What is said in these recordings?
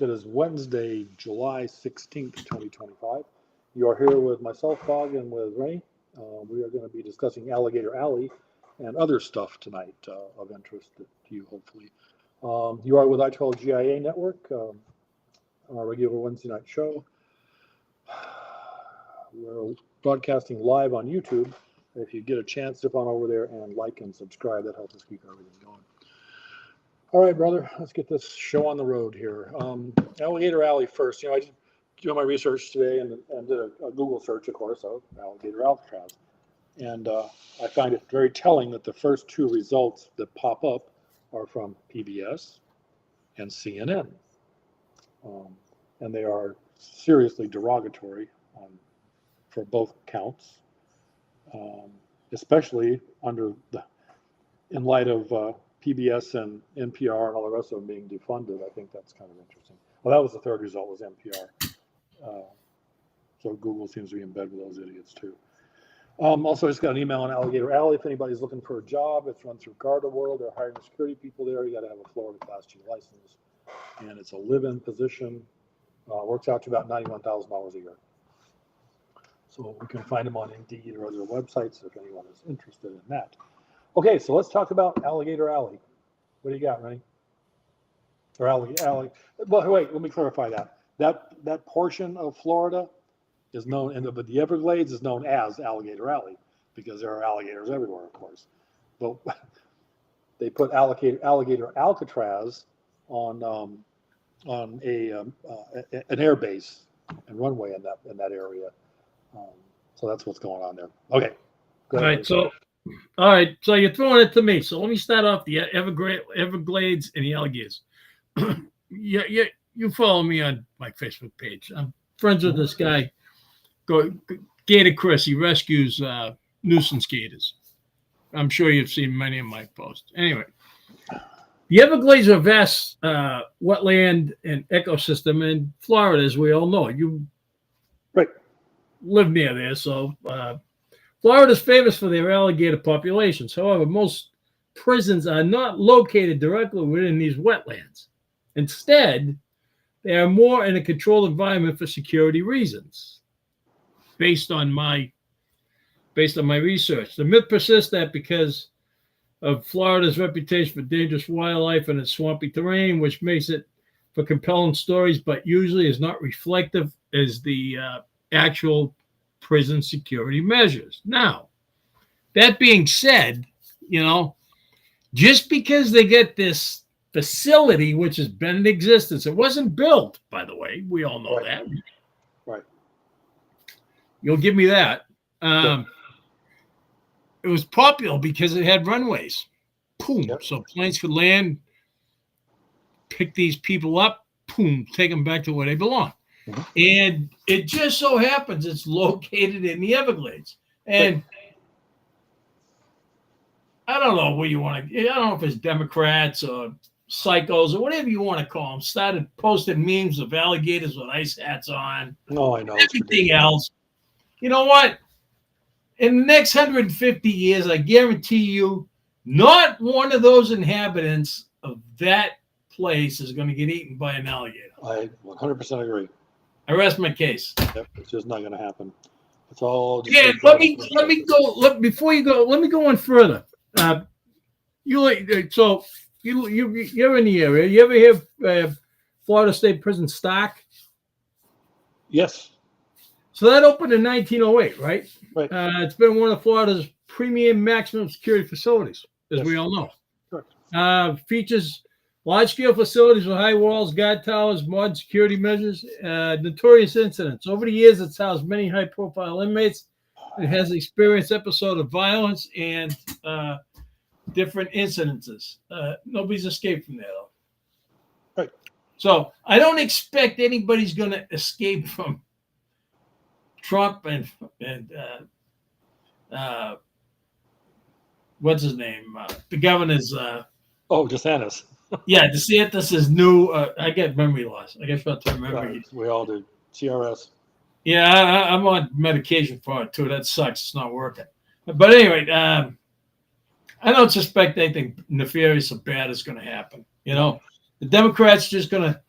It is Wednesday, July 16th, 2025. You are here with myself, Fog, and with Ray. We are going to be discussing Alligator Alley and other stuff tonight of interest to you, hopefully. You are with I12GIA Network, on our regular Wednesday night show. We're broadcasting live on YouTube. If you get a chance, zip on over there and like and subscribe. That helps us keep everything going. All right, brother, let's get this show on the road here. Alligator Alley first. I did do my research today and did a Google search, of course, of Alligator Alcatraz. And I find it very telling that the first two results that pop up are from PBS and CNN. And they are seriously derogatory for both counts, especially in light of PBS and NPR and all the rest of them being defunded. I think that's kind of interesting. Well, that was the third result, was NPR. So Google seems to be in bed with those idiots too. Also, I just got an email on Alligator Alley. If anybody's looking for a job, it's run through Garda-World. They're hiring security people there. You got to have a Florida Class 2 license. And it's a live-in position. Works out to about $91,000 a year. So we can find them on Indeed or other websites if anyone is interested in that. Okay, so let's talk about Alligator Alley. What do you got, Rennie? Or Alley? Well, wait, let me clarify that. That portion of Florida is known, but the Everglades is known as Alligator Alley because there are alligators everywhere, of course. But they put Alligator Alcatraz on an air base and runway in that area. So that's what's going on there. Okay. All right, so you're throwing it to me. So let me start off the Everglades and the alligators. You follow me on my Facebook page. I'm friends with this guy, Gator Chris. He rescues nuisance gators. I'm sure you've seen many of my posts. Anyway, the Everglades are a vast wetland and ecosystem in Florida, as we all know. You live near there, so Florida is famous for their alligator populations. However, most prisons are not located directly within these wetlands. Instead, they are more in a controlled environment for security reasons. Based on my research, the myth persists that because of Florida's reputation for dangerous wildlife and its swampy terrain, which makes it for compelling stories, but usually is not reflective as the actual prison security measures. Now, that being said, just because they get this facility, which has been in existence, it wasn't built, by the way. We all know that. Right. You'll give me that. It was popular because it had runways. Boom. Yep. So planes could land, pick these people up, boom, take them back to where they belong. Mm-hmm. And it just so happens it's located in the Everglades. And I don't know what you want to, I don't know if it's Democrats or psychos or whatever you want to call them, started posting memes of alligators with ice hats on. No, I know. Everything else. You know what? In the next 150 years, I guarantee you, not one of those inhabitants of that place is going to get eaten by an alligator. I 100% agree. I rest my case. Yep, it's just not going to happen. It's all. Let me go. Before you go, let me go on further. You're in the area. You ever hear Florida State Prison Stock? Yes. So that opened in 1908, right? Right. It's been one of Florida's premium maximum security facilities, as we all know. Correct. Features large-scale facilities with high walls, guard towers, modern security measures, notorious incidents. Over the years, it's housed many high-profile inmates. It has experienced episodes of violence and different incidences. Nobody's escaped from there, though. Right. So I don't expect anybody's going to escape from Trump and what's his name? The governor's. DeSantis. Yeah, DeSantis is new. I get memory loss. I guess about to remember. Right. We all do. CRS. Yeah, I'm on medication for it too. That sucks. It's not working. But anyway, I don't suspect anything nefarious or bad is going to happen. The Democrats just going to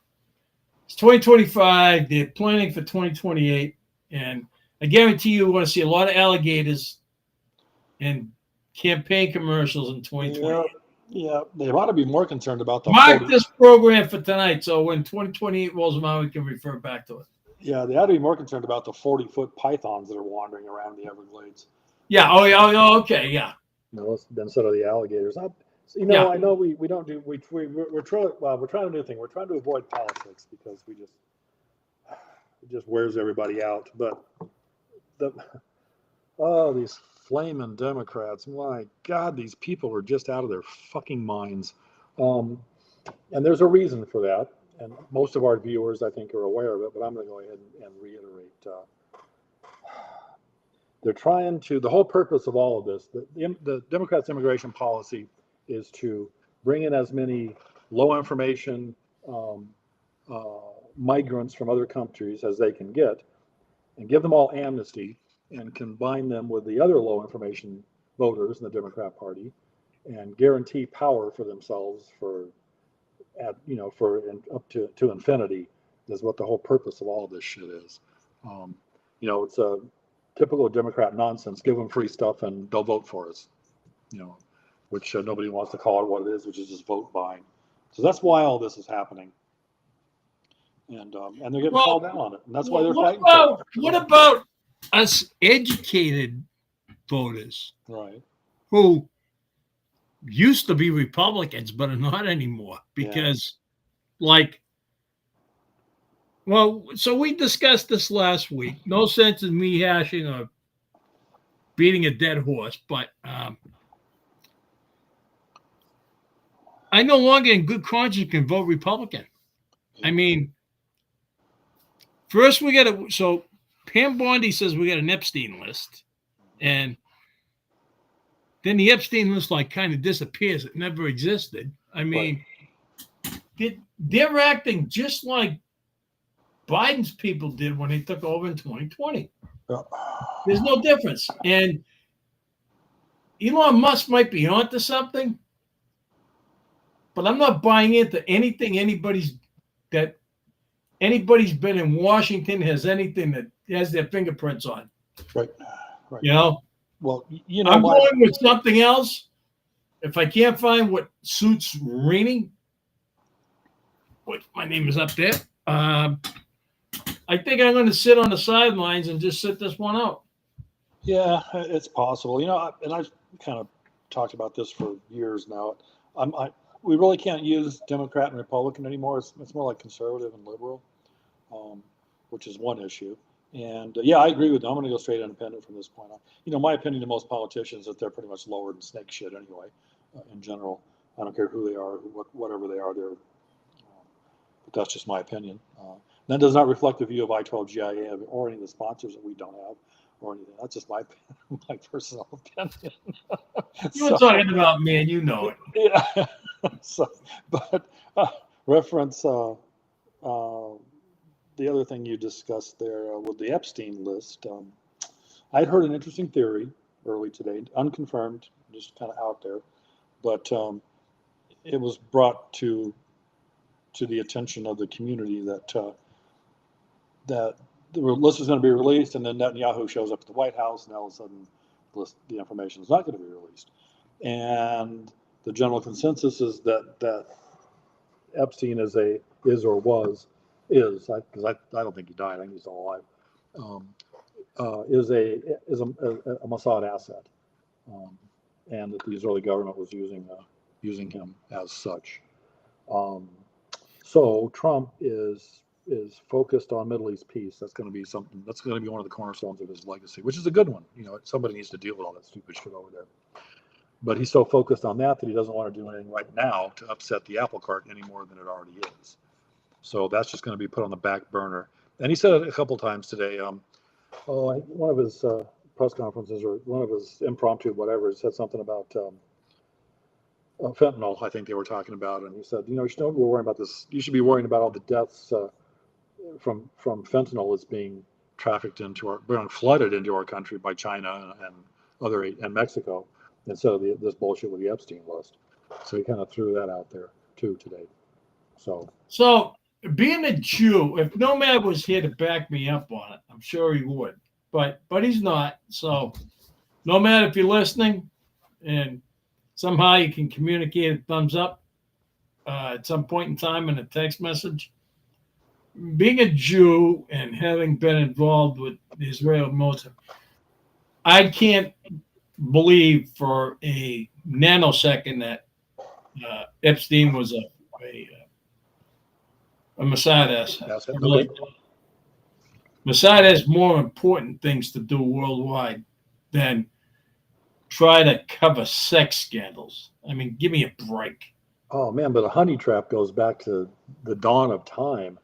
2025. They're planning for 2028, and I guarantee you, we're going to see a lot of alligators and campaign commercials in 2028. Yeah, they ought to be more concerned about the Mark 40. this program for tonight, so when 2028 rolls around, we can refer back to it. Yeah, they ought to be more concerned about the 40-foot pythons that are wandering around the Everglades. Yeah. Oh, okay. Yeah. Instead of the alligators. I know we don't do we're trying a new thing. We're trying to avoid politics because it just wears everybody out. But these flaming Democrats, my God, these people are just out of their fucking minds. And there's a reason for that. And most of our viewers, I think, are aware of it, but I'm going to go ahead and reiterate. They're trying to, the whole purpose of all of this, the Democrats' immigration policy is to bring in as many low information migrants from other countries as they can get and give them all amnesty and combine them with the other low information voters in the Democrat Party and guarantee power for themselves up to infinity is what the whole purpose of all of this shit is. It's a typical Democrat nonsense. Give them free stuff and they'll vote for us. Which nobody wants to call it what it is, which is just vote buying. So that's why all this is happening. And they're getting called down on it. And that's why they're fighting for it. What about us educated voters? Right. Who used to be Republicans, but are not anymore because, so we discussed this last week. No sense in me hashing or beating a dead horse, but I no longer in good conscience can vote Republican. I mean, first so Pam Bondi says we got an Epstein list, and then the Epstein list kind of disappears. It never existed. I mean, they're acting just like Biden's people did when they took over in 2020. There's no difference. And Elon Musk might be onto something, but I'm not buying into anything anybody's been in Washington has anything that has their fingerprints on. Right. Well, I'm going with something else. If I can't find what suits Rini, which my name is up there, I think I'm going to sit on the sidelines and just sit this one out. Yeah, it's possible. And I've kind of talked about this for years now. We really can't use Democrat and Republican anymore. It's more like conservative and liberal, which is one issue. And I agree with them. I'm going to go straight independent from this point on. My opinion of most politicians is that they're pretty much lower than snake shit anyway, in general. I don't care who they are, whatever they are, but that's just my opinion. That does not reflect the view of I-12GIA or any of the sponsors that we don't have or anything. That's just my personal opinion. You were talking about me, and you know it. Yeah. But reference the other thing you discussed there with the Epstein list. I'd heard an interesting theory early today, unconfirmed, just kind of out there, but it was brought to the attention of the community that the list is going to be released, and then Netanyahu shows up at the White House, and all of a sudden the information is not going to be released. And the general consensus is that Epstein is because I don't think he died. I think he's still alive. Is a Mossad asset, and that the Israeli government was using him as such. So Trump is focused on Middle East peace. That's going to be something. That's going to be one of the cornerstones of his legacy, which is a good one. Somebody needs to deal with all that stupid shit over there. But he's so focused on that he doesn't want to do anything right now to upset the apple cart any more than it already is. So that's just going to be put on the back burner. And he said it a couple times today. One of his press conferences or one of his impromptu whatever, he said something about fentanyl. I think they were talking about, and he said, you should not be worrying about this. You should be worrying about all the deaths from fentanyl is being trafficked being flooded into our country by China and Mexico, instead of this bullshit with the Epstein list. So he kind of threw that out there too today. So being a Jew, if Nomad was here to back me up on it, I'm sure he would. But he's not. So, Nomad, if you're listening, and somehow you can communicate a thumbs up at some point in time in a text message. Being a Jew and having been involved with the Israeli military, I can't believe for a nanosecond that Epstein was a Mossad asset. Okay. Mossad has more important things to do worldwide than try to cover sex scandals. I mean, give me a break. Oh man, but a honey trap goes back to the dawn of time.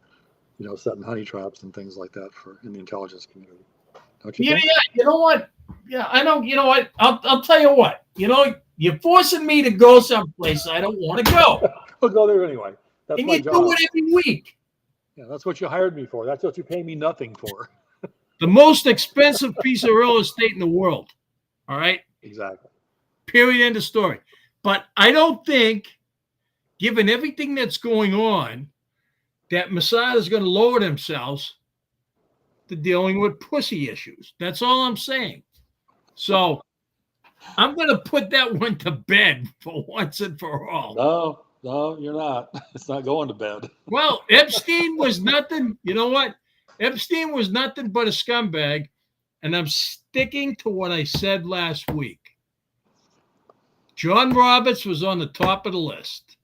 Setting honey traps and things like that in the intelligence community. Don't you think? Yeah. You know what? Yeah, I know. You know what? I'll tell you what. You're forcing me to go someplace I don't want to go. I'll go there anyway. That's and my you job. do it every week. Yeah, that's what you hired me for. That's what you pay me nothing for. The most expensive piece of real estate in the world. All right? Exactly. Period. End of story. But I don't think, given everything that's going on, that Mossad is going to lower themselves to dealing with pussy issues. That's all I'm saying. So I'm going to put that one to bed for once and for all. No, you're not. It's not going to bed. Well, Epstein was nothing. You know what? Epstein was nothing but a scumbag. And I'm sticking to what I said last week. John Roberts was on the top of the list.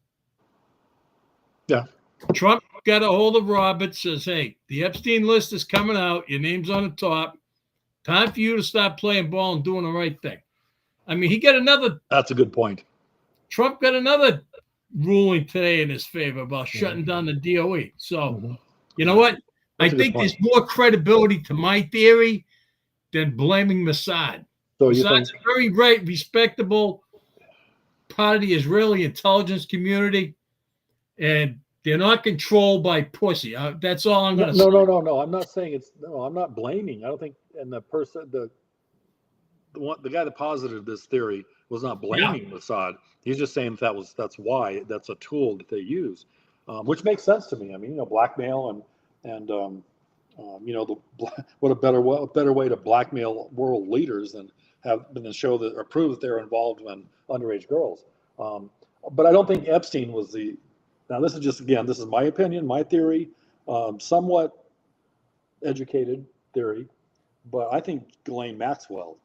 Yeah. Trump got a hold of Roberts, says, hey, the Epstein list is coming out. Your name's on the top. Time for you to stop playing ball and doing the right thing. I mean, he got another. That's a good point. Trump got another ruling today in his favor about shutting down the DOE. So, you know what? I think there's more credibility to my theory than blaming Mossad. So Mossad's a very respectable part of the Israeli intelligence community, and they're not controlled by pussy. That's all I'm going to say. No. I'm not saying I'm not blaming. I don't think, and the person, the guy that posited this theory was not blaming Mossad. He's just saying that's why that's a tool that they use, which makes sense to me. I mean, blackmail and what a better way to blackmail world leaders than show that or prove that they're involved in underage girls. But I don't think Epstein was the. Now this is my opinion, my theory, somewhat educated theory, but I think Ghislaine Maxwell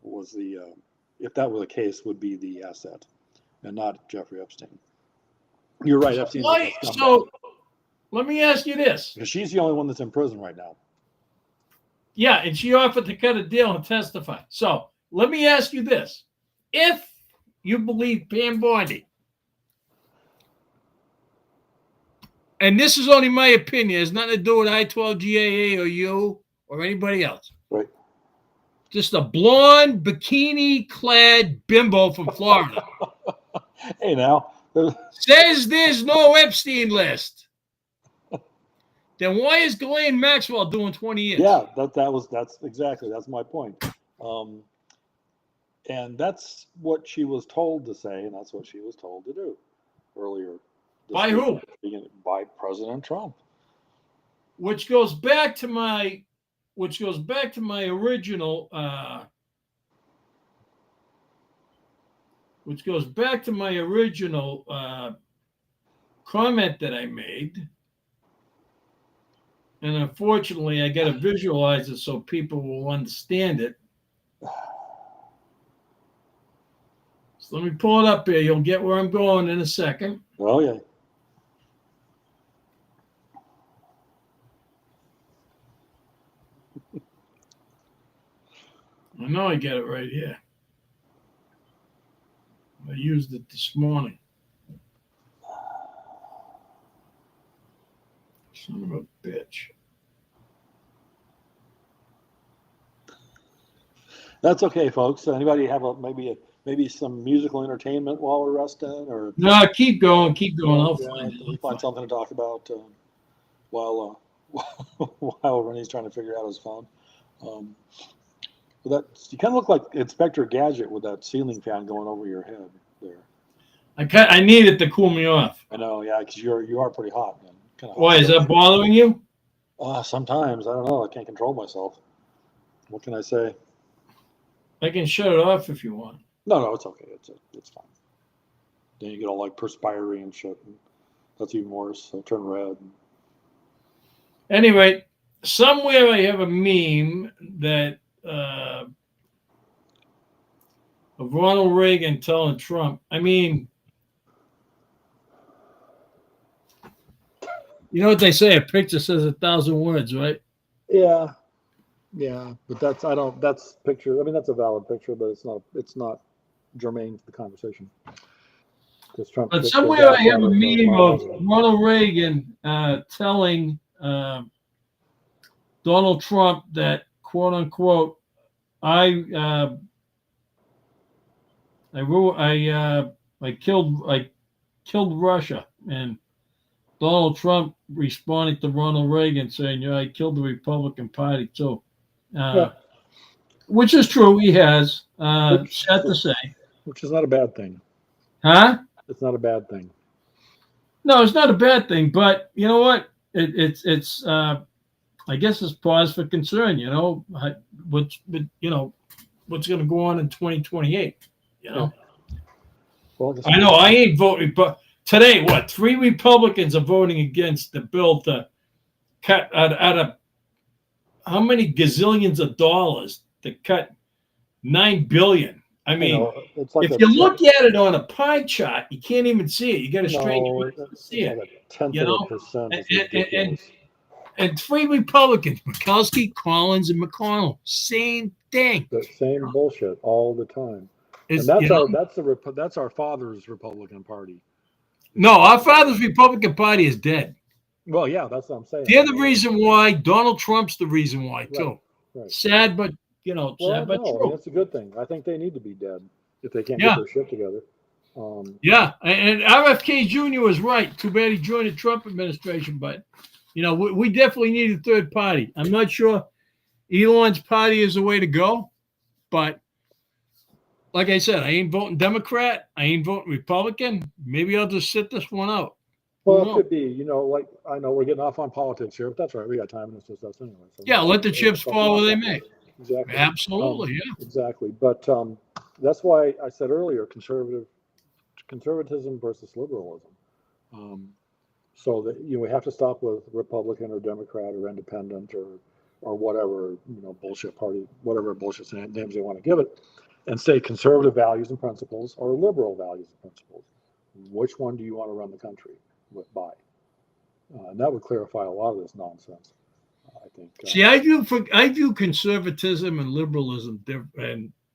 was the, if that were the case, would be the asset, and not Jeffrey Epstein. You're right, Epstein. So let me ask you this: because she's the only one that's in prison right now. Yeah, and she offered to cut a deal and testify. So let me ask you this: if you believe Pam Bondi, and this is only my opinion, it has nothing to do with I-12 GAA or you or anybody else. Right. Just a blonde, bikini-clad bimbo from Florida. Hey, now. Says there's no Epstein list. Then why is Ghislaine Maxwell doing 20 years? Yeah, that's my point. And that's what she was told to say, and that's what she was told to do earlier. By who? By President Trump. Which goes back to my original comment that I made. And unfortunately, I got to visualize it so people will understand it. So let me pull it up here. You'll get where I'm going in a second. Oh, yeah. I know I get it right here. I used it this morning. Son of a bitch. That's okay, folks. Anybody have maybe some musical entertainment while we're resting, or no? Keep going. I'll find something to talk about while Rennie's trying to figure out his phone. But you kind of look like Inspector Gadget with that ceiling fan going over your head there. I need it to cool me off. I know, yeah, because you are pretty hot, man. Kind of Why is that bothering you? sometimes I don't know. I can't control myself. What can I say? I can shut it off if you want. No, it's okay. It's fine. Then you get all like perspiring and shit. And that's even worse. I turn red. Anyway, somewhere I have a meme that of Ronald Reagan telling Trump. I mean, you know what they say? A picture says 1,000 words, right? Yeah, but that's picture. I mean, that's a valid picture, but it's not germane to the conversation. Because Trump. But somewhere I have a meme of Ronald Reagan telling Donald Trump that, quote unquote, I killed Russia, and Donald Trump responded to Ronald Reagan saying, "Yeah, I killed the Republican Party too," Yeah. which is true. He has. Sad to say. Which is not a bad thing. Huh? It's not a bad thing. No, it's not a bad thing. But you know what? It's. I guess it's cause for concern. You know, what's going to go on in 2028. You know. Yeah. Well, I know I ain't voting, but today, what? 3 Republicans are voting against the bill to cut out of how many gazillions of dollars to cut $9 billion. I mean, it's like if you look at it on a pie chart, you can't even see it. You got to strain your eyes to see it. Like a tenth of a percent. And 3 Republicans, Murkowski, Collins, and McConnell, same thing. The same bullshit all the time. And that's our father's Republican Party. No, our father's Republican Party is dead. Well, yeah, that's what I'm saying. They're the reason why. Donald Trump's the reason why too. Right. Sad, but sad but true. That's a good thing. I think they need to be dead if they can't get their shit together. Yeah, and RFK Jr. was right. Too bad he joined the Trump administration, but we definitely need a third party. I'm not sure Elon's party is the way to go, but like I said, I ain't voting Democrat. I ain't voting Republican. Maybe I'll just sit this one out. Well, it could be, like I know we're getting off on politics here, but that's right. We got time and it's just us anyway. So yeah, let the chips fall where they may. Exactly. Absolutely, yeah. Exactly. But that's why I said earlier, conservatism versus liberalism. So that we have to stop with Republican or Democrat or independent or whatever bullshit party, whatever bullshit names they want to give it, and say conservative values and principles or liberal values and principles. Which one do you want to run the country by? And that would clarify a lot of this nonsense. I think. See, I view conservatism and liberalism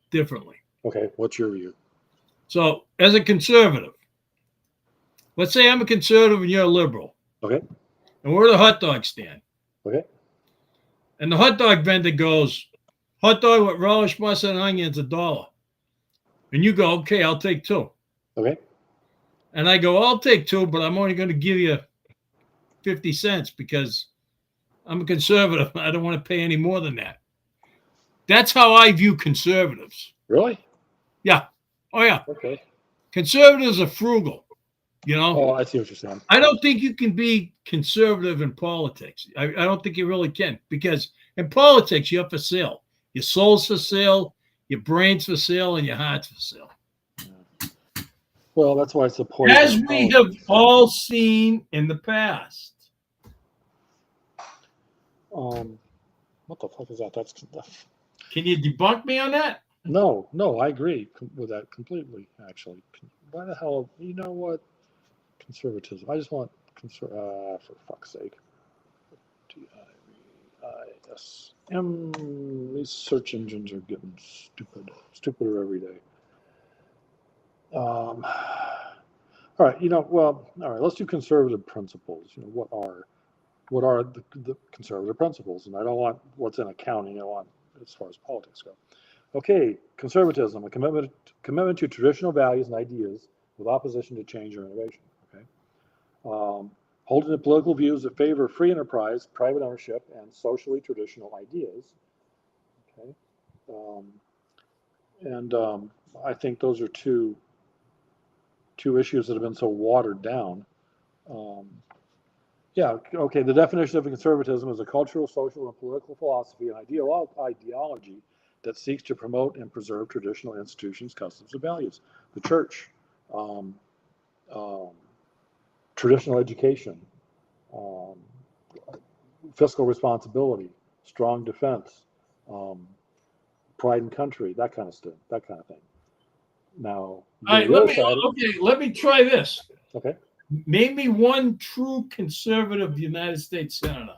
differently. Okay, what's your view? So, as a conservative, let's say I'm a conservative and you're a liberal. Okay. And we're at a hot dog stand. Okay. And the hot dog vendor goes, hot dog with relish, mustard, and onions, $1. And you go, okay, I'll take 2. Okay. And I go, I'll take 2, but I'm only going to give you 50 cents because I'm a conservative. I don't want to pay any more than that. That's how I view conservatives. Really? Yeah. Oh, yeah. Okay. Conservatives are frugal. Oh, I see what you're saying. I don't think you can be conservative in politics. I don't think you really can, because in politics, you're for sale. Your soul's for sale, your brain's for sale, and your heart's for sale. Yeah. Well, that's why it's the point. As we have all seen in the past. What the fuck is that? That's. Can you debunk me on that? No, I agree with that completely. Actually, why the hell? You know what? Conservatism. I just want for fuck's sake. DIVISM. These search engines are getting stupider every day. All right. All right. Let's do conservative principles. What are the conservative principles? And I don't want what's in accounting. I want as far as politics go. Okay, conservatism, a commitment to traditional values and ideas with opposition to change or innovation. Okay, holding the political views that favor free enterprise, private ownership, and socially traditional ideas. Okay, and I think those are two issues that have been so watered down. Yeah, okay. The definition of conservatism is a cultural, social, and political philosophy and ideology that seeks to promote and preserve traditional institutions, customs, and values. The church, um, um, traditional education, um, fiscal responsibility, strong defense, um, pride in country, that kind of stuff, that kind of thing. Now, All right, let me try this. Okay. Name me one true conservative United States senator.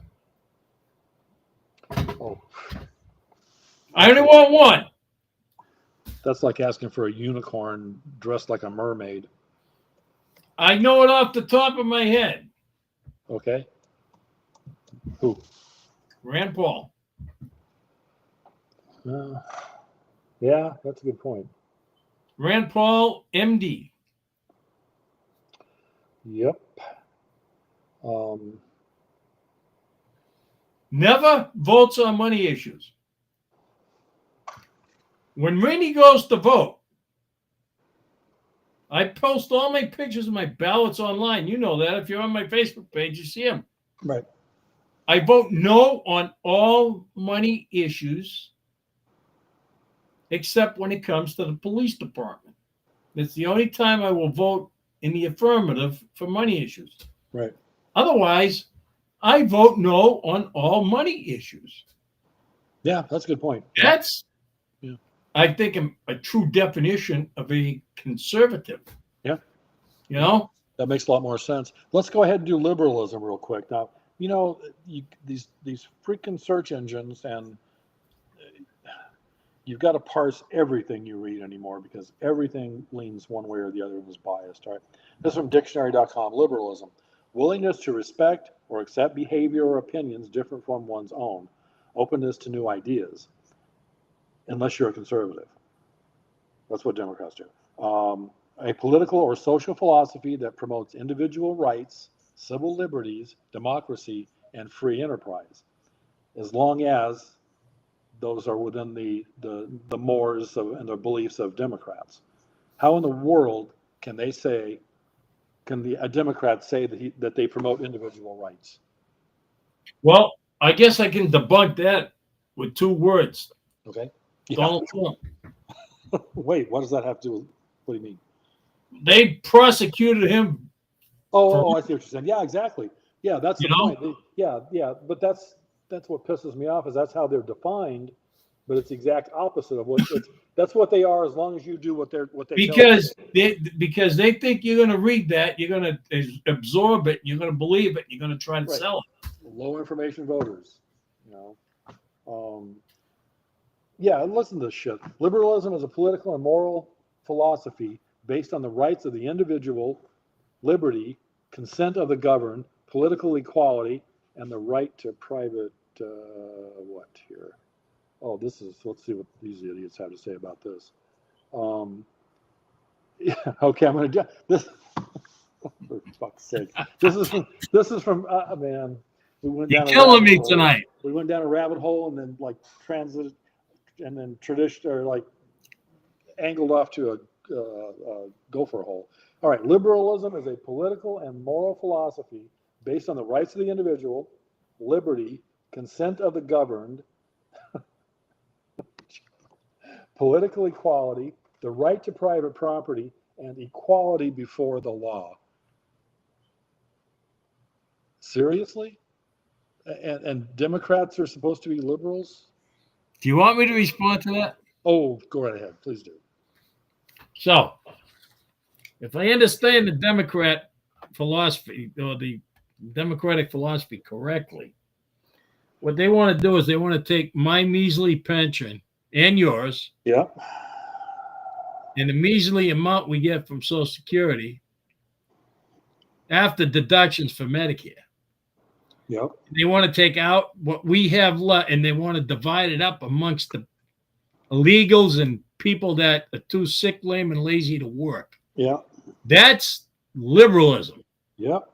Oh, I only want one. that's like asking for a unicorn dressed like a mermaid. I know it off the top of my head. Okay. Who? Rand Paul. Yeah, that's a good point. Rand Paul, MD. Yep. Never votes on money issues. When Randy goes to vote, I post all my pictures of my ballots online. You know that. If you're on my Facebook page, you see them. Right. I vote no on all money issues, except when it comes to the police department. That's the only time I will vote in the affirmative for money issues. Right. Otherwise, I vote no on all money issues. Yeah, that's a good point. That's, I think, a true definition of a conservative. Yeah. You know? That makes a lot more sense. Let's go ahead and do liberalism real quick. Now, these freaking search engines, and you've got to parse everything you read anymore because everything leans one way or the other and is biased. All right. This is from dictionary.com. Liberalism: willingness to respect or accept behavior or opinions different from one's own. Openness to new ideas, unless you're a conservative. That's what Democrats do. A political or social philosophy that promotes individual rights, civil liberties, democracy, and free enterprise, as long as those are within the mores and the beliefs of Democrats. How in the world can a Democrat say that they promote individual rights? Well, I guess I can debunk that with two words. Okay. Donald Trump. Wait, what does that have to do with, what do you mean? They prosecuted him. Oh, I see what you're saying. Yeah, exactly. Yeah, that's the point. Yeah, but that's what pisses me off is that's how they're defined, but it's the exact opposite of what that's what they are as long as you do what they because they think you're going to read that, you're going to absorb it, you're going to believe it, you're going to try to sell it. Low information voters, Yeah, listen to this shit. Liberalism is a political and moral philosophy based on the rights of the individual, liberty, consent of the governed, political equality, and the right to private, what here? Oh, let's see what these idiots have to say about this. Yeah, okay, I'm going to do this. For fuck's sake. This is from man. We went down You're killing me hole. Tonight. We went down a rabbit hole and then transit, and then tradition or angled off to a gopher hole. All right, liberalism is a political and moral philosophy based on the rights of the individual, liberty, consent of the governed, political equality, the right to private property, and equality before the law. Seriously? And Democrats are supposed to be liberals? Do you want me to respond to that? Oh, go right ahead. Please do. So, if I understand the Democrat philosophy or the Democratic philosophy correctly, what they want to do is they want to take my measly pension and yours, yeah, and the measly amount we get from Social Security after deductions for Medicare. Yep. They want to take out what we have left, and they want to divide it up amongst the illegals and people that are too sick, lame, and lazy to work. Yeah. That's liberalism. Yep.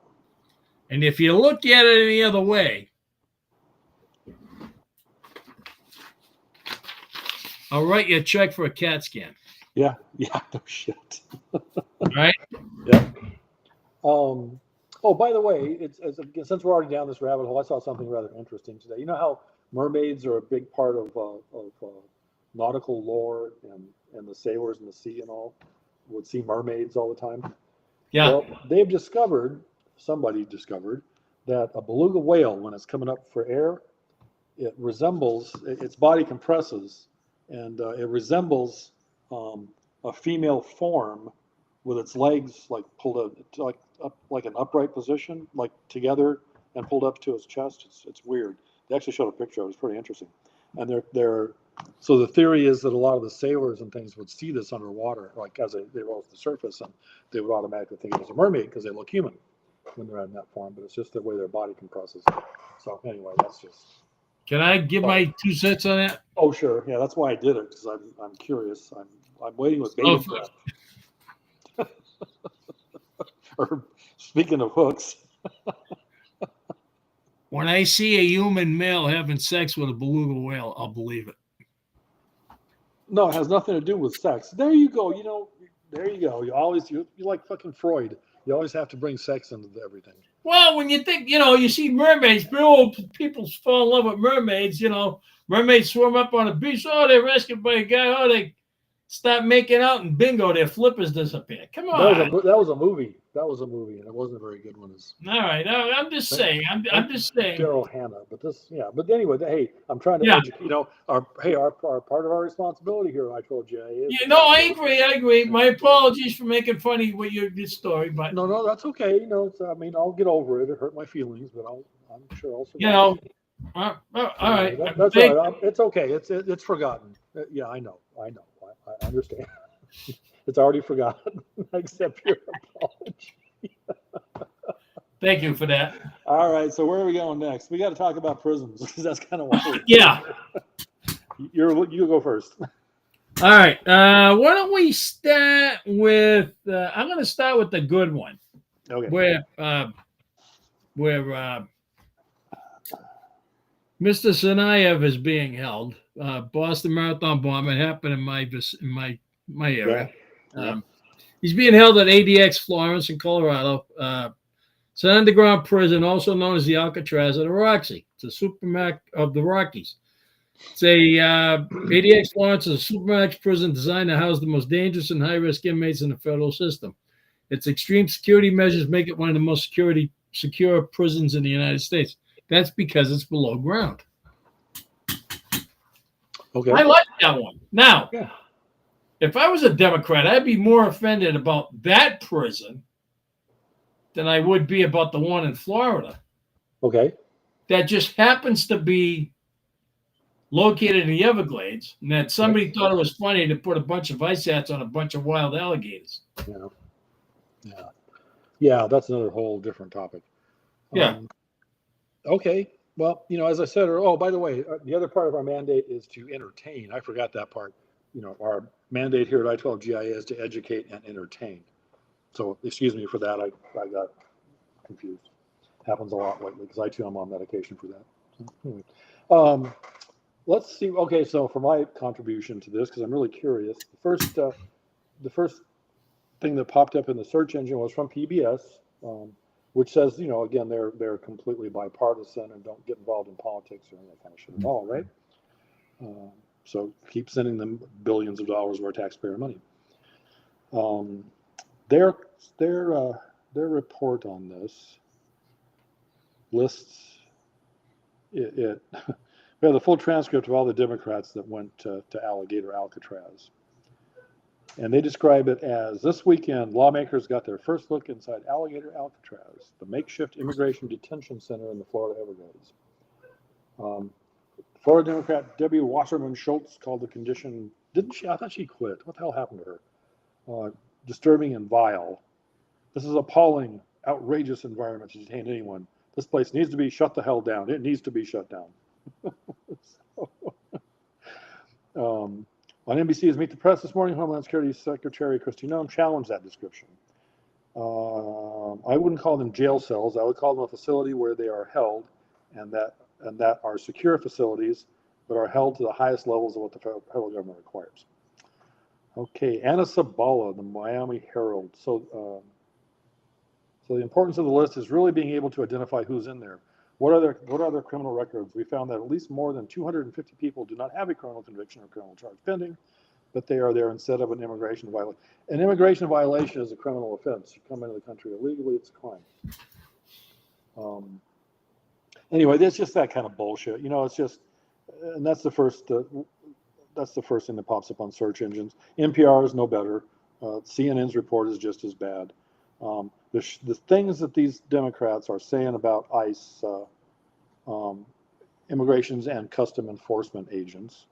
And if you look at it any other way, I'll write you a check for a CAT scan. Yeah. No shit. Right? Yeah. Oh, by the way, since we're already down this rabbit hole, I saw something rather interesting today. You know how mermaids are a big part of nautical lore, and the sailors in the sea and all would see mermaids all the time. Yeah. Well, somebody discovered that a beluga whale, when it's coming up for air, its body compresses, and it resembles a female form with its legs like pulled up like an upright position, like together and pulled up to its chest. It's weird. They actually showed a picture. It was pretty interesting. And so the theory is that a lot of the sailors and things would see this underwater, like as they rose to the surface, and they would automatically think it was a mermaid because they look human when they're in that form. But it's just the way their body compresses. So anyway, that's just. Can I give my 2 cents on that? Oh, sure. Yeah, that's why I did it, because I'm curious. I'm waiting with bated breath. Or speaking of hooks. When I see a human male having sex with a beluga whale, I'll believe it. No, it has nothing to do with sex. There you go. There you go. You like fucking Freud. You always have to bring sex into everything. Well, when you think, you see mermaids, people fall in love with mermaids, mermaids swim up on the beach. Oh, they're rescued by a guy. Oh, they stop making out, and bingo, their flippers disappear. Come on. That was a movie. That was a movie, and it wasn't a very good one. All right. I'm just saying. I'm just saying. Daryl Hannah, but anyway, hey, I'm trying to educate. Our part of our responsibility here, I told you. I agree. My apologies for making fun of your story, but no, that's okay. I'll get over it. It hurt my feelings, but I'm sure I'll survive. All right. That's all right. It's okay. It's forgotten. Yeah, I know. I understand. It's already forgotten. I accept your apology. Thank you for that. All right. So where are we going next? We got to talk about prisons, because that's kind of what. Yeah. You go first. All right. Why don't we start with? I'm going to start with the good one. Okay. Where Mr. Tsarnaev is being held. Boston Marathon bomb. It happened in my area. Yeah. He's being held at ADX Florence in Colorado. It's an underground prison, also known as the Alcatraz of the Roxy. It's a supermax of the Rockies. It's ADX Florence is a supermax prison designed to house the most dangerous and high-risk inmates in the federal system. Its extreme security measures make it one of the most secure prisons in the United States. That's because it's below ground. Okay. I like that one. Now, if I was a Democrat, I'd be more offended about that prison than I would be about the one in Florida. Okay. That just happens to be located in the Everglades, and that somebody thought it was funny to put a bunch of ice hats on a bunch of wild alligators. Yeah. That's another whole different topic. Yeah. Okay. Well, as I said, by the way, the other part of our mandate is to entertain. I forgot that part. Our mandate here at I-12GIA is to educate and entertain. So excuse me for that. I got confused. Happens a lot lately because I too am on medication for that. Let's see. Okay, so for my contribution to this, because I'm really curious, the first thing that popped up in the search engine was from PBS, which says, again, they're completely bipartisan and don't get involved in politics or any of that kind of shit at all, right? So keep sending them billions of dollars of our taxpayer money. Their report on this lists it. We have the full transcript of all the Democrats that went to Alligator Alcatraz. And they describe it as, this weekend, lawmakers got their first look inside Alligator Alcatraz, the makeshift immigration detention center in the Florida Everglades. Florida Democrat Debbie Wasserman Schultz called the condition, didn't she? I thought she quit. What the hell happened to her? Disturbing and vile. This is appalling, outrageous environment to detain anyone. This place needs to be shut the hell down. It needs to be shut down. On NBC's Meet the Press this morning, Homeland Security Secretary Kristi Noem challenged that description. I wouldn't call them jail cells. I would call them a facility where they are held, and that are secure facilities, but are held to the highest levels of what the federal government requires. Okay, Anna Sabala, the Miami Herald. So So the importance of the list is really being able to identify who's in there. What are their criminal records? We found that at least more than 250 people do not have a criminal conviction or criminal charge pending, but they are there instead of an immigration violation. An immigration violation is a criminal offense. You come into the country illegally, it's a crime. Anyway, it's just that kind of bullshit. You know, it's just, and that's the first thing that pops up on search engines. NPR is no better. CNN's report is just as bad. The things that these Democrats are saying about ICE, immigrations and custom enforcement agents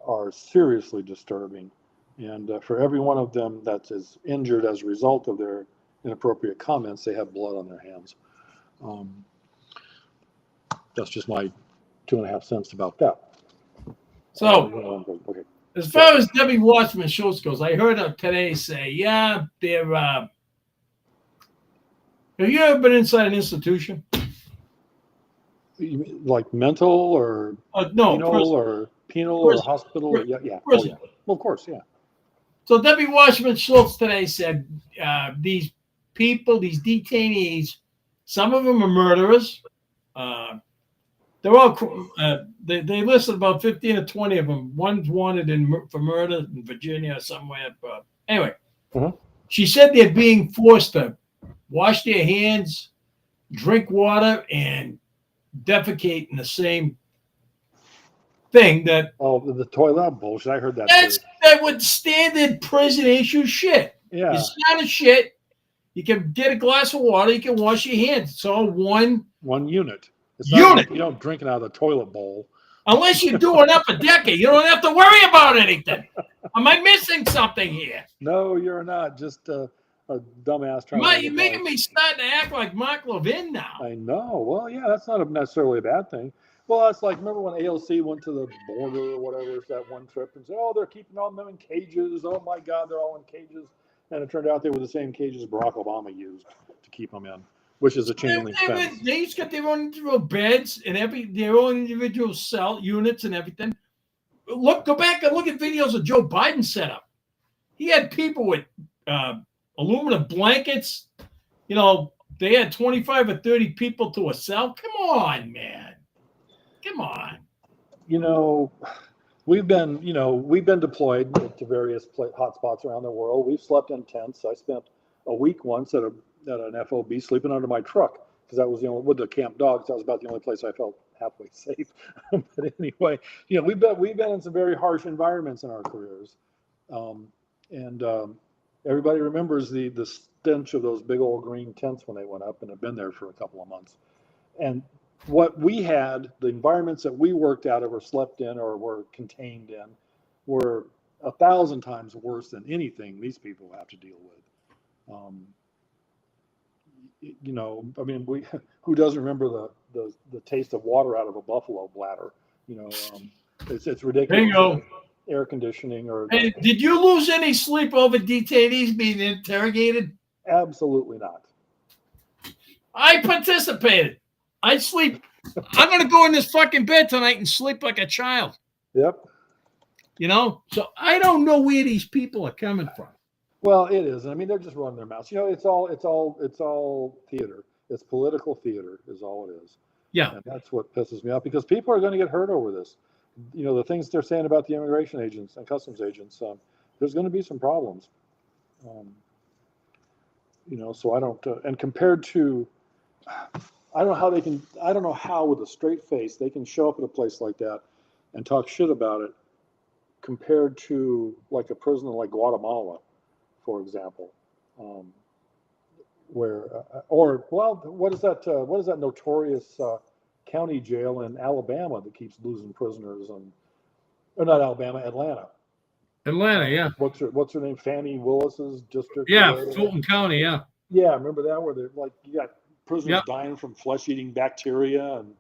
are seriously disturbing. And for every one of them that is injured as a result of their inappropriate comments, they have blood on their hands. That's just my 2.5 cents about that. So, okay. As far as Debbie Wasserman Schultz goes, I heard her today say, yeah, they're. Have you ever been inside an institution? You mean like mental or no, penal prison. or penal Prison. or hospital? Prison. Yeah. Prison. Oh, yeah. Well, of course, yeah. So Debbie Wasserman Schultz today said these people, these detainees, some of them are murderers. They're all they listed about 15 or 20 of them. One's wanted for murder in Virginia or somewhere. But anyway, She said they're being forced to wash their hands, drink water, and defecate in the same thing. That the toilet bullshit. I heard that. That would standard prison issue shit. Yeah, it's not a shit. You can get a glass of water. You can wash your hands. It's all one unit. It's unit. Like you don't drink it out of the toilet bowl. Unless you're doing up a decade, you don't have to worry about anything. Am I missing something here? No, you're not. Just a dumbass trying. You're making me start to act like Mark Levin now. I know. Well, yeah, that's not necessarily a bad thing. Well, that's like, remember when AOC went to the border or whatever, that one trip, and said, oh, they're keeping all them in cages. Oh, my God, they're all in cages. And it turned out they were the same cages Barack Obama used to keep them in, which is a chain link fence. They each got their own individual beds and their own individual cell units and everything. Go back and look at videos of Joe Biden setup. He had people with aluminum blankets. You know, they had 25 or 30 people to a cell. Come on, man. Come on. You know, we've been deployed to various hotspots around the world. We've slept in tents. I spent a week once at an FOB sleeping under my truck because that was with the camp dogs. That was about the only place I felt halfway safe. But anyway, we've been in some very harsh environments in our careers, and everybody remembers the stench of those big old green tents when they went up and have been there for a couple of months. And what we had, the environments that we worked out of or slept in or were contained in, were 1,000 times worse than anything these people have to deal with. I mean, who doesn't remember the taste of water out of a buffalo bladder? It's ridiculous. There you go. Air conditioning or. Hey, did you lose any sleep over detainees being interrogated? Absolutely not. I participated. I sleep. I'm going to go in this fucking bed tonight and sleep like a child. Yep. So I don't know where these people are coming from. Well, it is. I mean, they're just running their mouths. It's all theater. It's political theater is all it is. Yeah. And that's what pisses me off because people are going to get hurt over this. The things they're saying about the immigration agents and customs agents, there's going to be some problems. So I don't, and compared to, I don't know how with a straight face they can show up at a place like that and talk shit about it compared to like a prison like Guatemala, for example, what is that notorious county jail in Alabama that keeps losing prisoners or not Alabama, Atlanta. Atlanta, yeah. What's her name? Fannie Willis's district. Yeah, Fulton County, yeah. Yeah, remember that where they're like you got prisoners dying from flesh-eating bacteria and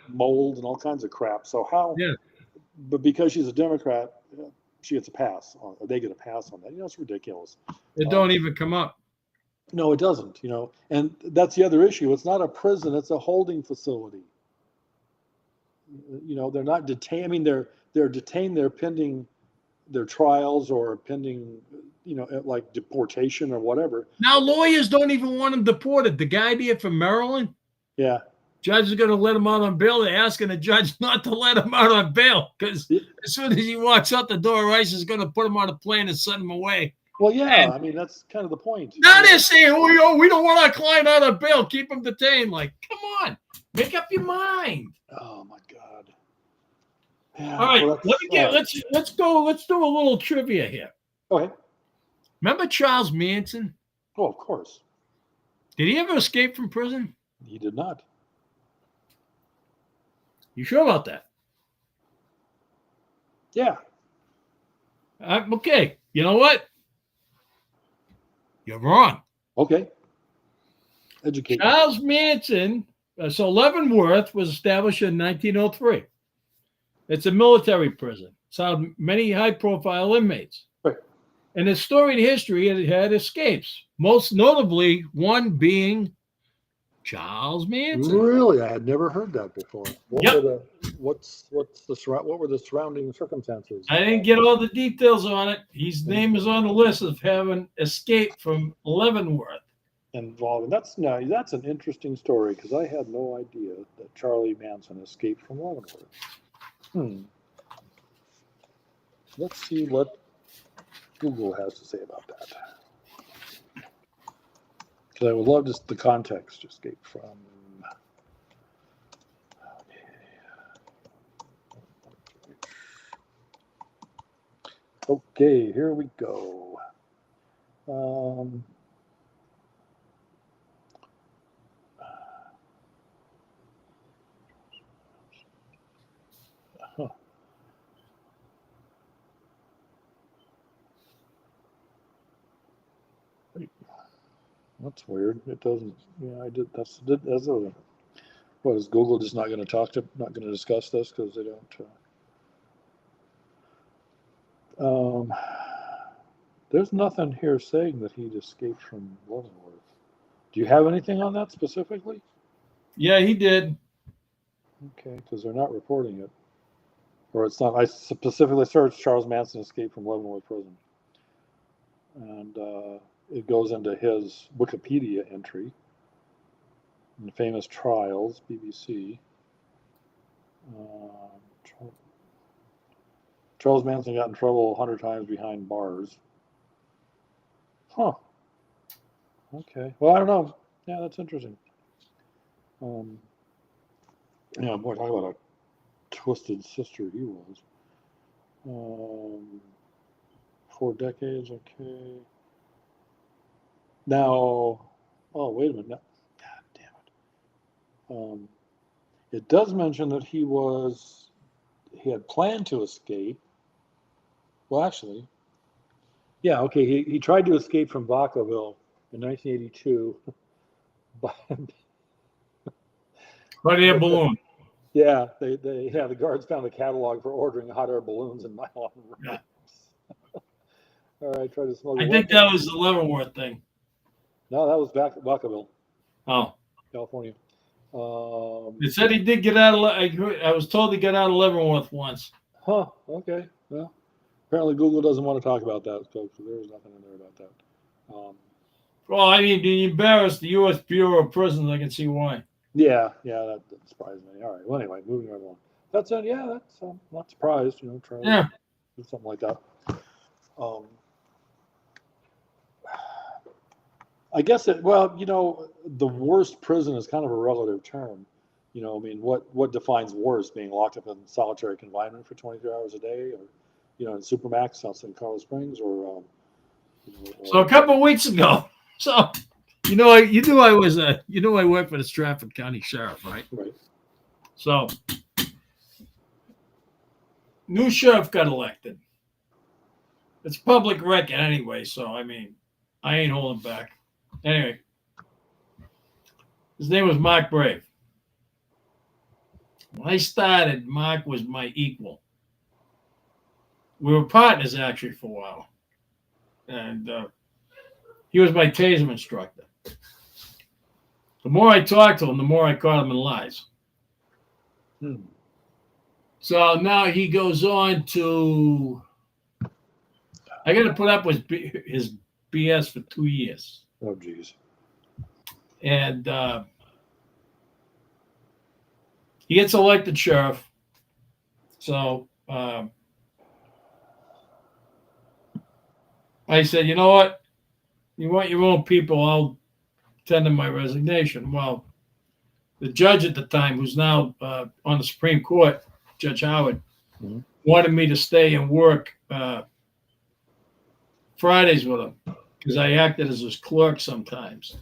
mold and all kinds of crap. So how? Yeah. But because she's a Democrat, she gets a pass on. Or they get a pass on that. It's ridiculous. It don't even come up. No, it doesn't. And that's the other issue. It's not a prison; it's a holding facility. They're not detained. I mean, they're detained there pending their trials or pending, like deportation or whatever. Now lawyers don't even want him deported. The guy there from Maryland, Yeah. judge is going to let him out on bail. They're asking the judge not to let him out on bail because as soon as he walks out the door, ICE is going to put him on a plane and send him away. Well, yeah, And I mean, that's kind of the point. now they're saying, we don't want our client out on bail. Keep him detained. Like, come on, make up your mind. Oh my God. Yeah, All right, well, let's go. Let's do a little trivia here. Okay. Remember Charles Manson? Oh, of course. Did he ever escape from prison? He did not. You sure about that? Yeah. Okay. You know what? You're wrong. Okay. Educate. Charles Manson, so Leavenworth was established in 1903. It's a military prison. It's had many high-profile inmates. Right. And its storied history, it had escapes. Most notably, one being Charles Manson. Really, I had never heard that before. What Yep. were the surrounding circumstances? I didn't get all the details on it. His name is on the list of having escaped from Leavenworth. Involving that's an interesting story because I had no idea that Charlie Manson escaped from Leavenworth. Let's see what Google has to say about that. Because I would love just the context to escape from. Okay, here we go. That's weird. It doesn't. Yeah, I did. That's a. What is Google just not going to discuss this because they don't? There's nothing here saying that he'd escaped from Leavenworth. Do you have anything on that specifically? Yeah, he did. Okay, because they're not reporting it, or it's not. I specifically searched Charles Manson escaped from Leavenworth prison, and it goes into his Wikipedia entry. In famous trials, BBC. Charles Manson got in trouble 100 times behind bars. Huh. Okay. Well, I don't know. Yeah, that's interesting. Yeah, boy, talk about a twisted sister he was. 4 decades, okay. Now, oh, wait a minute. God damn it. It does mention that he had planned to escape. Well, actually, yeah, okay. He tried to escape from Vacaville in 1982. But Hot air balloon. yeah, the guards found a catalog for ordering hot air balloons and nylon wraps. All right, try to smuggle. I think that was the Leavenworth thing. No, that was Vacaville, Oh, California. it said he did get out of. I was told he got out of Leavenworth once. Huh. Okay. Well, apparently Google doesn't want to talk about that, folks. So there's nothing in there about that. Well, I mean, to embarrass the U.S. Bureau of Prisons, I can see why. Yeah, that surprised me. All right. Well, anyway, moving right along. That's it. Yeah, that's not surprised. Trying to do something like that. I guess the worst prison is kind of a relative term. I mean, what defines worse? Being locked up in solitary confinement for 23 hours a day, or in Supermax outside Colorado Springs, or so a couple of weeks ago. So I worked for the Stratford County Sheriff, right? Right. So new sheriff got elected. It's public record anyway, so I mean, I ain't holding back. Anyway, his name was Mark Brave. When I started, Mark was my equal. We were partners actually for a while. And he was my TASER instructor. The more I talked to him, the more I caught him in lies. So now he goes on to I got to put up with his BS for 2 years. Oh, geez. And he gets elected sheriff. So I said, you know what? You want your own people, I'll tender my resignation. Well, the judge at the time, who's now on the Supreme Court, Judge Howard, wanted me to stay and work Fridays with him because I acted as his clerk sometimes.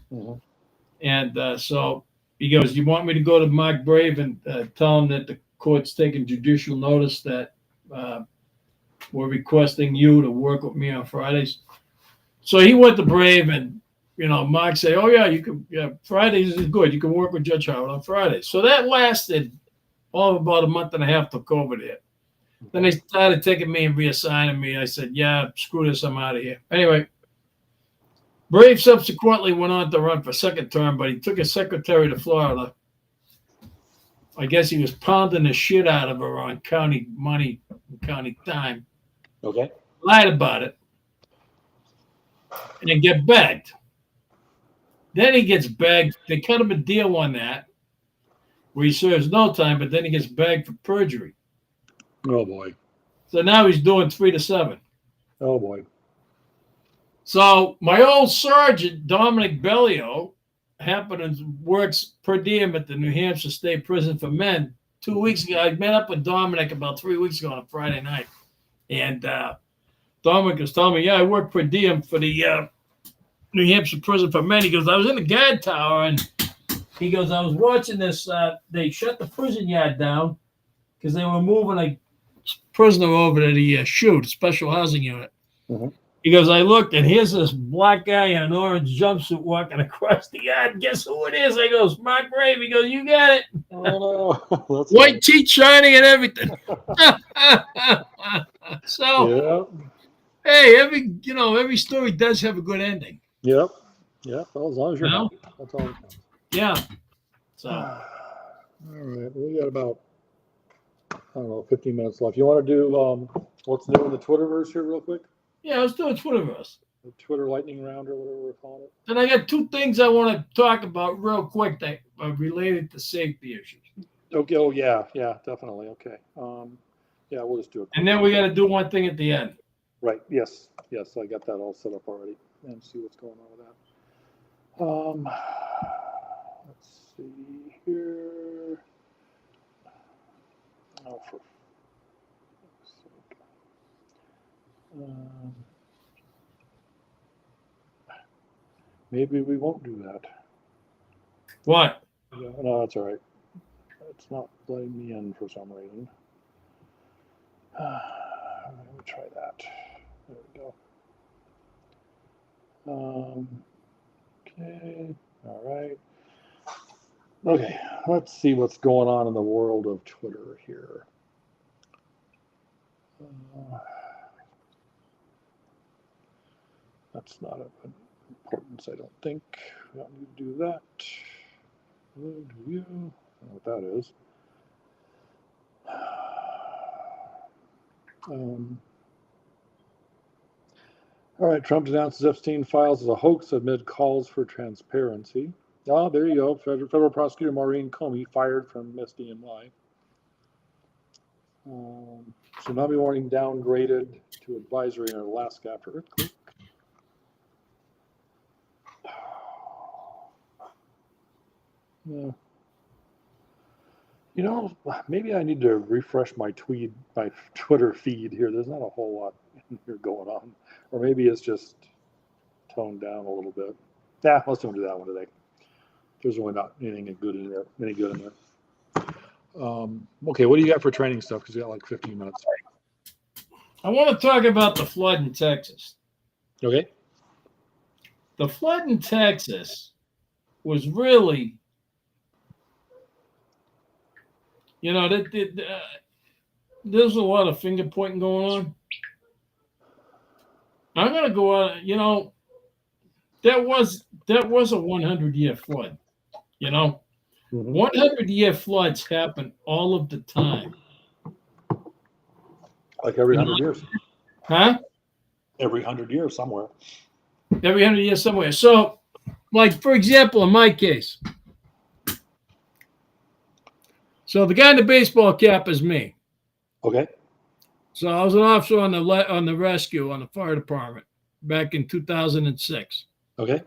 And so he goes, you want me to go to Mark Brave and tell him that the court's taking judicial notice that we're requesting you to work with me on Fridays? So he went to Brave, and Mark said, oh yeah, you can. Yeah, Fridays is good. You can work with Judge Howard on Fridays. So that lasted all of about a month and a half till COVID hit. Then they started taking me and reassigning me. I said, yeah, screw this, I'm out of here. Anyway, Brave subsequently went on to run for second term, but he took his secretary to Florida. I guess he was pounding the shit out of her on county money, county time. Okay. Lied about it. And then get bagged. Then he gets bagged. They cut him a deal on that where he serves no time, but then he gets bagged for perjury. Oh, boy. So now he's doing 3 to 7. Oh, boy. So my old sergeant, Dominic Bellio, works per diem at the New Hampshire State Prison for Men. 2 weeks ago, I met up with Dominic about 3 weeks ago on a Friday night. And Dominic was telling me, yeah, I work per diem for the New Hampshire Prison for Men. He goes, I was in the guard tower, and he goes, I was watching this. They shut the prison yard down because they were moving a prisoner over to the SHU, the Special Housing Unit. He goes, I looked, and here's this black guy in an orange jumpsuit walking across the yard. Guess who it is? I goes, Mark Brave. He goes, you got it. Oh, no. White teeth shining and everything. So, hey, every story does have a good ending. Yep. Well, as long as you're happy. That's all that counts. Yeah. So. All right. We got about, 15 minutes left. You want to do what's new in the Twitterverse here real quick? Yeah, let's do a Twitterverse. The Twitter lightning round or whatever we're calling it. And I got 2 things I want to talk about real quick that are related to safety issues. Okay. Oh, yeah, definitely. Okay. Yeah, we'll just do it. And then we got to do one thing at the end. Right. Yes. I got that all set up already. And see what's going on with that. Let's see here. Oh, for maybe we won't do that. What? Yeah, no, that's all right. It's not letting me in for some reason. Let me try that. There we go. Okay. All right. Okay. Let's see what's going on in the world of Twitter here. That's not of importance, I don't think. We don't need to do that. Do you? I don't know what that is. All right, Trump denounced Epstein files as a hoax amid calls for transparency. Oh, there you go. Federal prosecutor Maureen Comey fired from SDNY. Tsunami warning downgraded to advisory in Alaska after earthquake. Yeah. Maybe I need to refresh my Twitter feed here. There's not a whole lot here going on. Or maybe it's just toned down a little bit. Yeah, let's don't do that one today. There's really not anything good in there. Okay, what do you got for training stuff? Because we got like 15 minutes. I want to talk about the flood in Texas. Okay. The flood in Texas was really, there's a lot of finger pointing going on. I'm going to go out, that was a 100-year flood, 100-year floods happen all of the time. Like every 100 years. Huh? Every 100 years somewhere. Every 100 years somewhere. So, like, for example, in my case, so the guy in the baseball cap is me. Okay. So I was an officer on the rescue on the fire department back in 2006. Okay.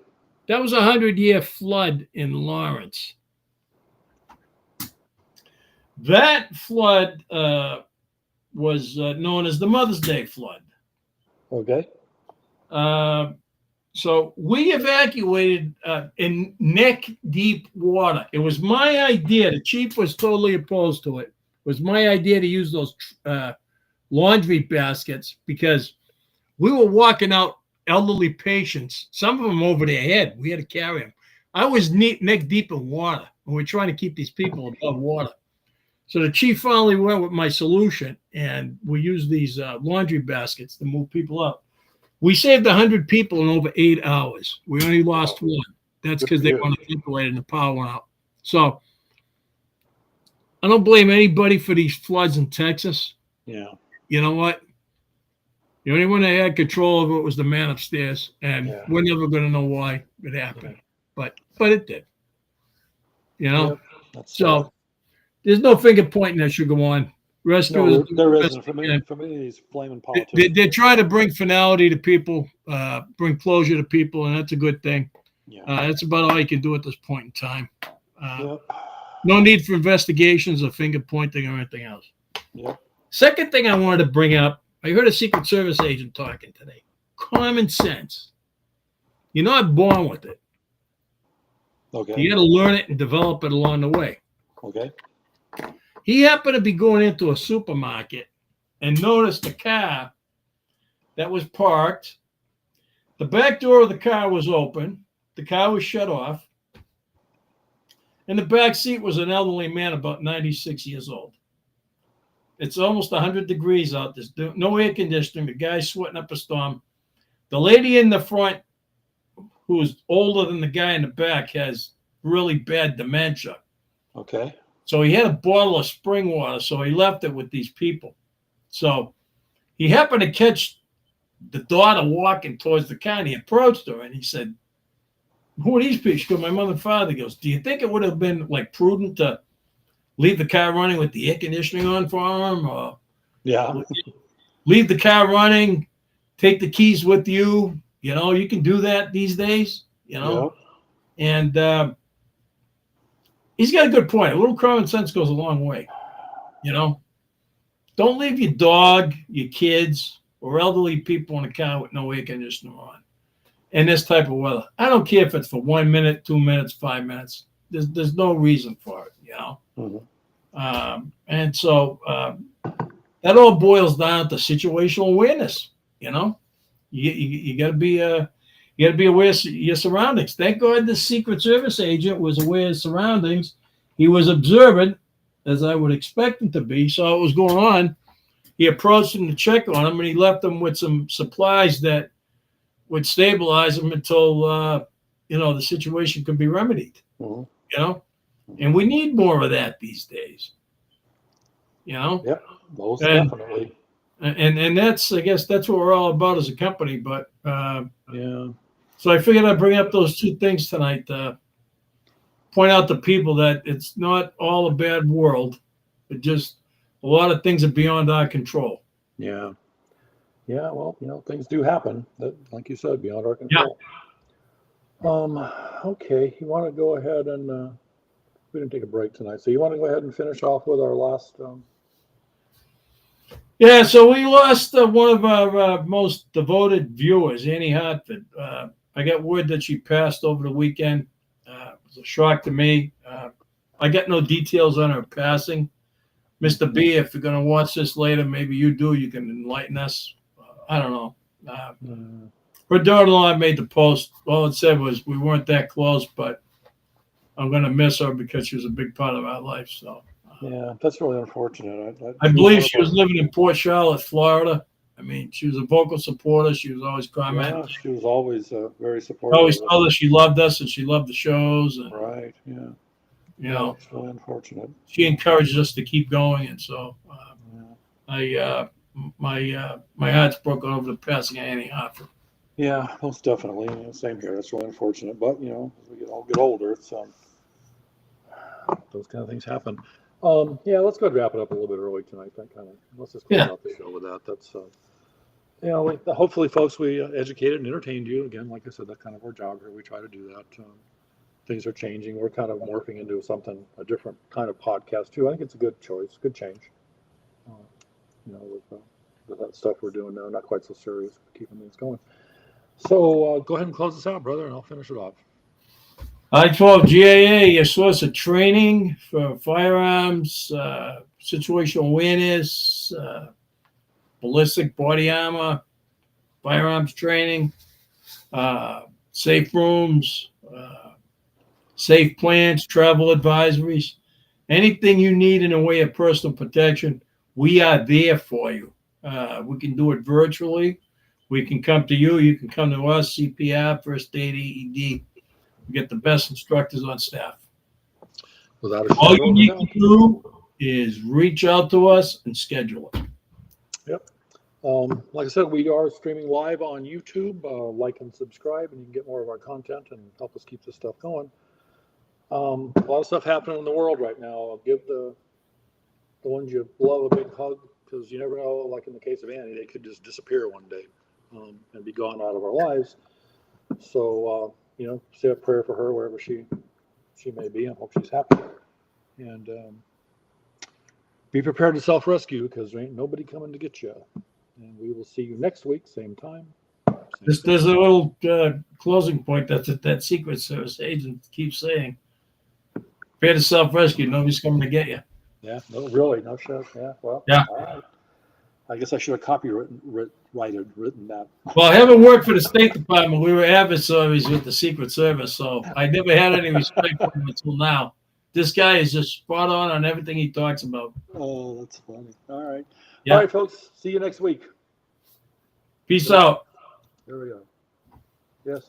That was a 100-year flood in Lawrence. That flood was known as the Mother's Day flood. Okay. So we evacuated in neck-deep water. It was my idea. The chief was totally opposed to it. It was my idea to use those laundry baskets because we were walking out elderly patients, some of them over their head. We had to carry them. I was neck-deep in water, and we're trying to keep these people above water. So the chief finally went with my solution, and we used these laundry baskets to move people up. We saved 100 people in over 8 hours. We only lost one. That's because they weren't evacuated and the power went out. So I don't blame anybody for these floods in Texas. Yeah. You know what? The only one that had control of it was the man upstairs, and we're never going to know why it happened. Yeah. But it did. You know? Yeah, so there's no finger pointing that should go on. Rescuers, no, there isn't. For me, these flaming politicians. They're trying to bring finality to people, bring closure to people, and that's a good thing. Yeah. That's about all you can do at this point in time. No need for investigations or finger pointing or anything else. Yep. Second thing I wanted to bring up, I heard a Secret Service agent talking today. Common sense. You're not born with it. Okay. You got to learn it and develop it along the way. Okay. He happened to be going into a supermarket and noticed a car that was parked. The back door of the car was open. The car was shut off. In the back seat was an elderly man about 96 years old. It's almost 100 degrees out. There's no air conditioning. The guy's sweating up a storm. The lady in the front, who's older than the guy in the back, has really bad dementia. Okay. So he had a bottle of spring water, so he left it with these people. So he happened to catch the daughter walking towards the car, and he approached her, and he said, "Who are these people?" She goes, "My mother and father." He goes, "Do you think it would have been like prudent to leave the car running with the air conditioning on for him, or leave the car running, take the keys with you? You know, you can do that these days, you know." Yep. And he's got a good point. A little common sense goes a long way, you know. Don't leave your dog, your kids, or elderly people in a car with no air conditioner on in this type of weather. I don't care if it's for 1 minute, 2 minutes, 5 minutes. There's no reason for it, you know. Mm-hmm. And so that all boils down to situational awareness. You know, you got to be aware of your surroundings. Thank God the Secret Service agent was aware of surroundings. He was observant, as I would expect him to be. Saw what was going on. He approached him to check on him, and he left him with some supplies that would stabilize him until the situation could be remedied. Mm-hmm. You know, and we need more of that these days. You know. Yep. Most definitely. And that's, I guess, that's what we're all about as a company. But so I figured I'd bring up those two things tonight. Point out to people that it's not all a bad world. It just a lot of things are beyond our control. Yeah. Yeah. Well, things do happen that, like you said, beyond our control. Yeah. Okay. You want to go ahead and we didn't take a break tonight, so you want to go ahead and finish off with our last. Yeah, so we lost one of our most devoted viewers, Annie Hartford. I got word that she passed over the weekend. It was a shock to me. I got no details on her passing. Mr. B, if you're going to watch this later, maybe you do. You can enlighten us. I don't know. Her daughter-in-law made the post. All it said was we weren't that close, but I'm going to miss her because she was a big part of our life. So. Yeah, that's really unfortunate. I believe she was living in Port Charlotte, Florida. I mean, she was a vocal supporter. She was always commenting. Yeah, she was always very supportive. I always told her she loved us and she loved the shows. And, right, yeah. You know, it's really unfortunate. She encouraged us to keep going. And so my my heart's broken over the passing of Annie Hartford. Yeah, most definitely. Same here. That's really unfortunate. But, as we get older, it's those kind of things happen. Yeah, let's go ahead and wrap it up a little bit early tonight. Let's just close out the show with that. That's hopefully, folks, we educated and entertained you. Again, like I said, that's kind of our job here. We try to do that. Things are changing. We're kind of morphing into a different kind of podcast too. I think it's a good choice, good change. With that stuff we're doing now, not quite so serious, keeping things going. So go ahead and close this out, brother, and I'll finish it off. I-12 GAA, your source of training for firearms, situational awareness, ballistic body armor, firearms training, safe rooms, safe plans, travel advisories, anything you need in the way of personal protection, we are there for you. We can do it virtually. We can come to you. You can come to us, CPR, First Aid, AED. We get the best instructors on staff. All you need to do is reach out to us and schedule it. Yep. Like I said, we are streaming live on YouTube. Like and subscribe, and you can get more of our content and help us keep this stuff going. A lot of stuff happening in the world right now. I'll give the ones you love a big hug, because you never know, like in the case of Annie, they could just disappear one day and be gone out of our lives. So, say a prayer for her wherever she may be, and hope she's happy. And be prepared to self-rescue, because there ain't nobody coming to get you. And we will see you next week, same time. There's a little closing point that Secret Service agent keeps saying. Prepare to self-rescue. Nobody's coming to get you. Yeah, no, really, no shit. Yeah, well, yeah. All right. I guess I should have written that. Well, having worked for the State Department, we were adversaries with the Secret Service, so I never had any respect for him until now. This guy is just spot on everything he talks about. Oh, that's funny. All right. Yeah. All right, folks. See you next week. Peace out. There we go. Yes.